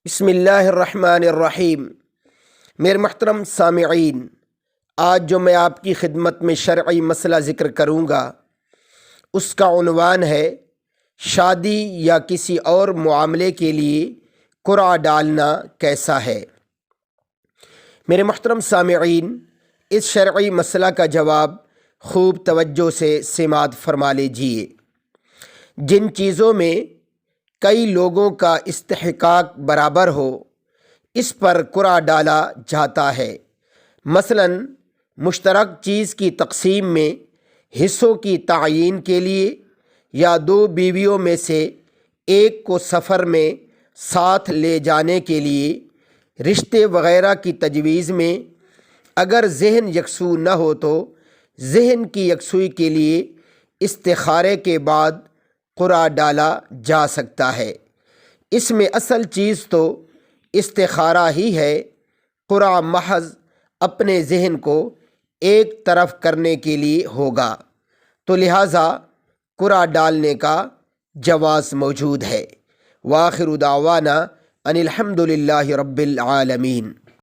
بسم اللہ الرحمن الرحیم۔ میرے محترم سامعین، آج جو میں آپ کی خدمت میں شرعی مسئلہ ذکر کروں گا اس کا عنوان ہے شادی یا کسی اور معاملے کے لیے قرعہ ڈالنا کیسا ہے۔ میرے محترم سامعین، اس شرعی مسئلہ کا جواب خوب توجہ سے سماعت فرما لیجیے۔ جن چیزوں میں کئی لوگوں کا استحقاق برابر ہو اس پر قرعہ ڈالا جاتا ہے۔ مثلاً مشترک چیز کی تقسیم میں حصوں کی تعیین کے لیے، یا دو بیویوں میں سے ایک کو سفر میں ساتھ لے جانے کے لیے، رشتے وغیرہ کی تجویز میں۔ اگر ذہن یکسو نہ ہو تو ذہن کی یکسوئی کے لیے استخارے کے بعد قرعہ ڈالا جا سکتا ہے۔ اس میں اصل چیز تو استخارہ ہی ہے، قرعہ محض اپنے ذہن کو ایک طرف کرنے کے لیے ہوگا، تو لہٰذا قرعہ ڈالنے کا جواز موجود ہے۔ وآخر دعوانا ان الحمد للہ رب العالمین۔